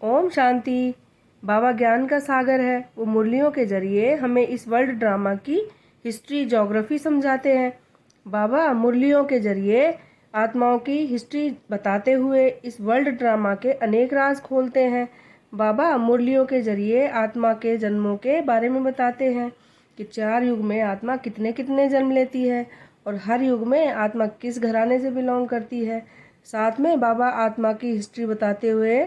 ओम शांति। बाबा ज्ञान का सागर है। वो मुरलियों के जरिए हमें इस वर्ल्ड ड्रामा की हिस्ट्री ज्योग्राफी समझाते हैं। बाबा मुरलियों के जरिए आत्माओं की हिस्ट्री बताते हुए इस वर्ल्ड ड्रामा के अनेक राज खोलते हैं। बाबा मुरलियों के जरिए आत्मा के जन्मों के बारे में बताते हैं कि 4 युग में आत्मा कितने कितने जन्म लेती है और हर युग में आत्मा किस घराने से बिलोंग करती है। साथ में बाबा आत्मा की हिस्ट्री बताते हुए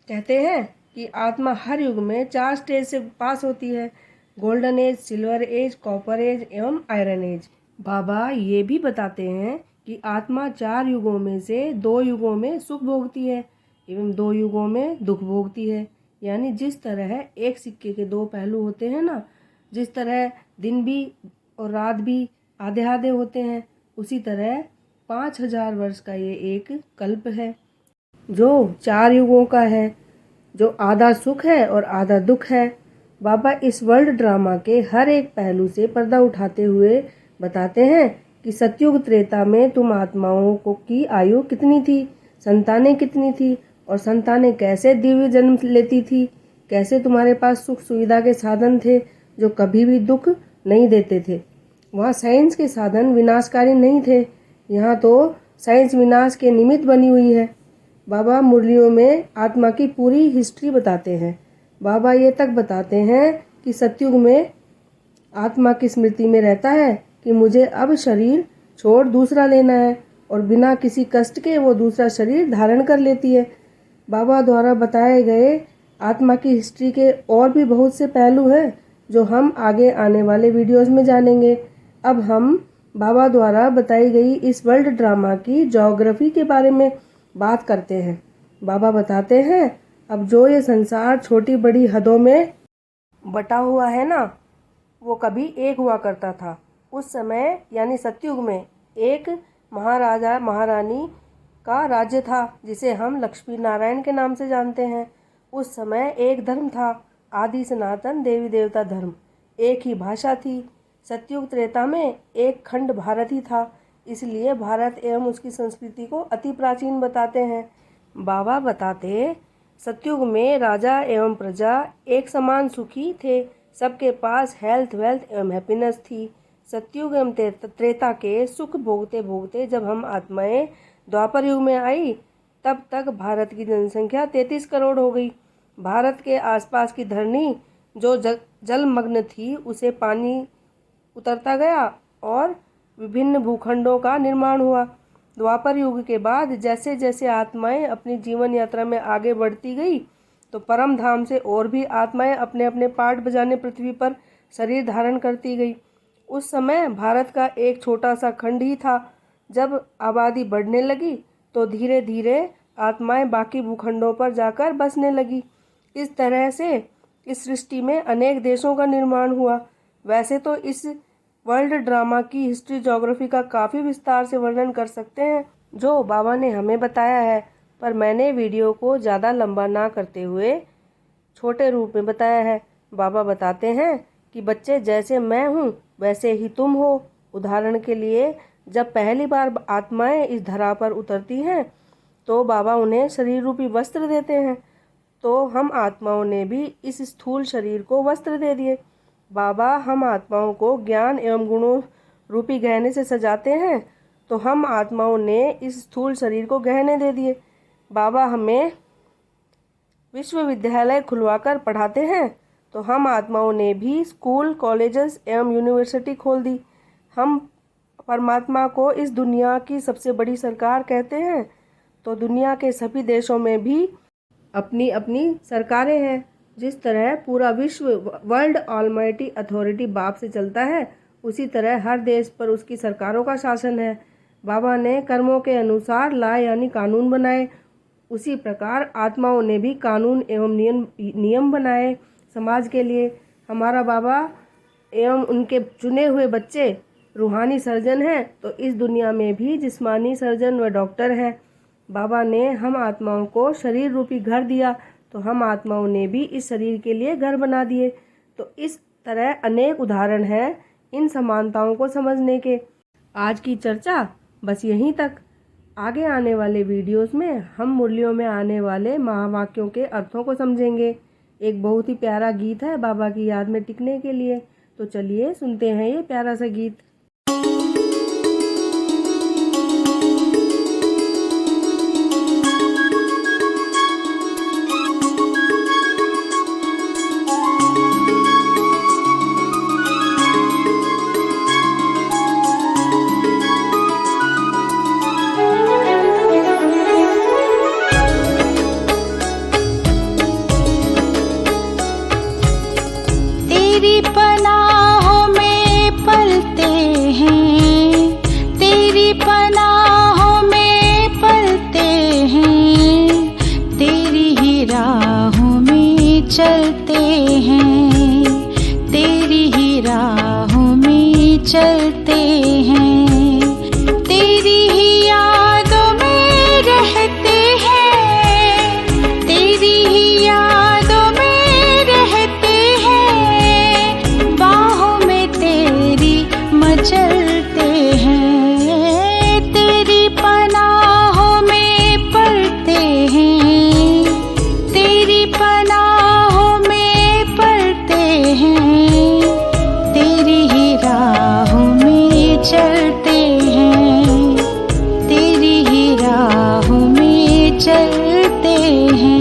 कहते हैं कि आत्मा हर युग में 4 स्टेज से पास होती है: golden age, silver age, copper age एवं आयरन एज। बाबा ये भी बताते हैं कि आत्मा 4 युगों में से 2 युगों में सुख भोगती है एवं 2 युगों में दुख भोगती है। यानी जिस तरह एक सिक्के के 2 पहलू होते हैं ना, जिस तरह दिन भी और रात भी आधे आधे होते हैं, उसी तरह 5000 वर्ष का ये एक कल्प है जो 4 युगों का है, जो आधा सुख है और आधा दुख है। बाबा इस वर्ल्ड ड्रामा के हर एक पहलू से पर्दा उठाते हुए बताते हैं कि सतयुग त्रेता में तुम आत्माओं को की आयु कितनी थी, संतानें कितनी थी और संतानें कैसे दिव्य जन्म लेती थी, कैसे तुम्हारे पास सुख सुविधा के साधन थे जो कभी भी दुख नहीं देते थे। वहाँ साइंस के साधन विनाशकारी नहीं थे, यहाँ तो साइंस विनाश के निमित्त बनी हुई है। बाबा मुरलियों में आत्मा की पूरी हिस्ट्री बताते हैं। बाबा ये तक बताते हैं कि सतयुग में आत्मा की स्मृति में रहता है कि मुझे अब शरीर छोड़ दूसरा लेना है और बिना किसी कष्ट के वो दूसरा शरीर धारण कर लेती है। बाबा द्वारा बताए गए आत्मा की हिस्ट्री के और भी बहुत से पहलू हैं जो हम आगे आने वाले वीडियोस में जानेंगे। अब हम बाबा द्वारा बताई गई इस वर्ल्ड ड्रामा की ज्योग्राफी के बारे में बात करते हैं। बाबा बताते हैं अब जो ये संसार छोटी बड़ी हदों में बटा हुआ है ना, वो कभी एक हुआ करता था। उस समय यानी सतयुग में एक महाराजा महारानी का राज्य था जिसे हम लक्ष्मी नारायण के नाम से जानते हैं। उस समय एक धर्म था, आदि सनातन देवी देवता धर्म। एक ही भाषा थी। सतयुग त्रेता में एक खंड भारत ही था, इसलिए भारत एवं उसकी संस्कृति को अति प्राचीन बताते हैं। बाबा बताते सतयुग में राजा एवं प्रजा एक समान सुखी थे, सबके पास हेल्थ वेल्थ एवं हैप्पीनेस थी। सतयुग एवं त्रेता के सुख भोगते भोगते जब हम आत्माएं द्वापर युग में आई, तब तक भारत की जनसंख्या 33 करोड़ हो गई। भारत के आसपास की धरनी जो जलमग्न थी उसे पानी उतरता गया और विभिन्न भूखंडों का निर्माण हुआ। द्वापर युग के बाद जैसे जैसे आत्माएं अपनी जीवन यात्रा में आगे बढ़ती गई तो परम धाम से और भी आत्माएं अपने अपने पार्ट बजाने पृथ्वी पर शरीर धारण करती गई। उस समय भारत का एक छोटा सा खंड ही था। जब आबादी बढ़ने लगी तो धीरे धीरे आत्माएं बाकी भूखंडों पर जाकर बसने लगी। इस तरह से इस सृष्टि में अनेक देशों का निर्माण हुआ। वैसे तो इस वर्ल्ड ड्रामा की हिस्ट्री ज्योग्राफी का काफ़ी विस्तार से वर्णन कर सकते हैं जो बाबा ने हमें बताया है, पर मैंने वीडियो को ज़्यादा लंबा ना करते हुए छोटे रूप में बताया है। बाबा बताते हैं कि बच्चे जैसे मैं हूँ वैसे ही तुम हो। उदाहरण के लिए जब पहली बार आत्माएं इस धरा पर उतरती हैं तो बाबा उन्हें शरीर रूपी वस्त्र देते हैं, तो हम आत्माओं ने भी इस स्थूल शरीर को वस्त्र दे दिए। बाबा हम आत्माओं को ज्ञान एवं गुणों रूपी गहने से सजाते हैं, तो हम आत्माओं ने इस स्थूल शरीर को गहने दे दिए। बाबा हमें विश्वविद्यालय खुलवाकर पढ़ाते हैं, तो हम आत्माओं ने भी स्कूल कॉलेजेस एवं यूनिवर्सिटी खोल दी। हम परमात्मा को इस दुनिया की सबसे बड़ी सरकार कहते हैं, तो दुनिया के सभी देशों में भी अपनी अपनी सरकारें हैं। जिस तरह पूरा विश्व वर्ल्ड ऑलमाइटी अथॉरिटी बाप से चलता है, उसी तरह हर देश पर उसकी सरकारों का शासन है। बाबा ने कर्मों के अनुसार ला यानी कानून बनाए, उसी प्रकार आत्माओं ने भी कानून एवं नियम बनाए समाज के लिए। हमारा बाबा एवं उनके चुने हुए बच्चे रूहानी सर्जन हैं, तो इस दुनिया में भी जिस्मानी सर्जन व डॉक्टर हैं। बाबा ने हम आत्माओं को शरीर रूपी घर दिया, तो हम आत्माओं ने भी इस शरीर के लिए घर बना दिए। तो इस तरह अनेक उदाहरण हैं इन समानताओं को समझने के। आज की चर्चा बस यहीं तक। आगे आने वाले वीडियोस में हम मुरलियों में आने वाले महावाक्यों के अर्थों को समझेंगे। एक बहुत ही प्यारा गीत है बाबा की याद में टिकने के लिए, तो चलिए सुनते हैं ये प्यारा सा गीत। तेरी पनाहों में पलते हैं, तेरी पनाहों में पलते हैं, तेरी ही राहों में चलते हैं, तेरी ही राहों में चलते हैं, तेरी ही यादों में रहते हैं, तेरी ही यादों में रहते हैं, बाहों में तेरी मचलते हैं, तेरी पनाहों में पलते हैं, तेरी पनाहों में पलते हैं, तेरी ही राहों में चलते हैं, तेरी ही राहों में चलते हैं।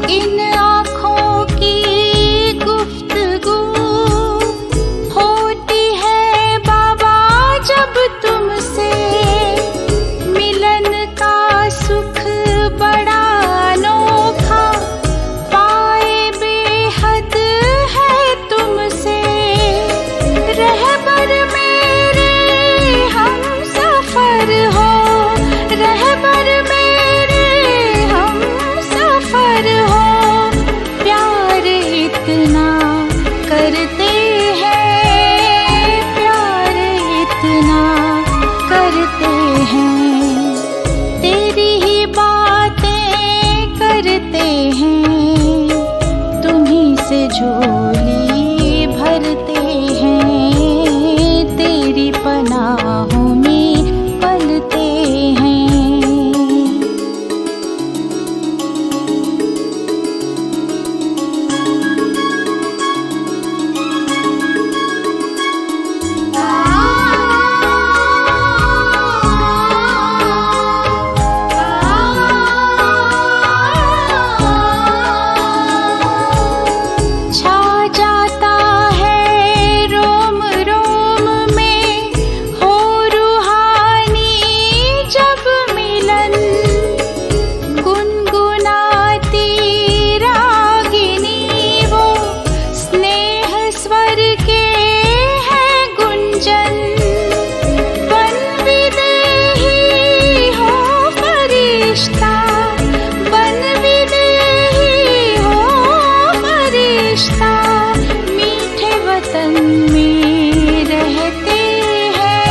इन आँखों की गुफ्तगू होती है बाबा जब तुमसे, मिलन का सुख बड़ा अनोखा पाए बेहद है तुमसे, रहबर मेरे हम सफर हो, रहबर मेरे हम सफर हो, प्यार इतना करते हैं, प्यार इतना करते हैं, तेरी ही बातें करते हैं, तुम्हीं से झोली भरते हैं, तेरी पनाहों में पलते हैं। छा जाता है रोम रोम में हो रूहानी जब मिलन, गुनगुनाती रागिनी वो स्नेह स्वर के है गुंजन, बन विदेही हो फरिश्ता, बन विदेही हो फरिश्ता, मीठे वतन में रहते हैं,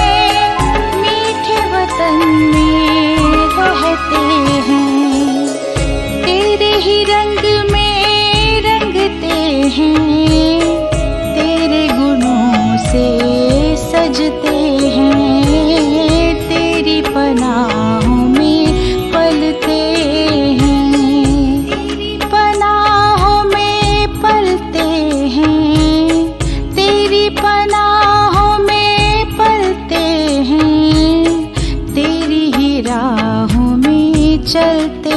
मीठे वतन में रहते हैं, तेरे ही रंग में रंगते हैं, तेरे गुणों से सजते हैं, तेरी पनाहों में पलते हैं, तेरी पनाहों में पलते हैं, तेरी पनाहों में पलते हैं, तेरी ही राहों में चलते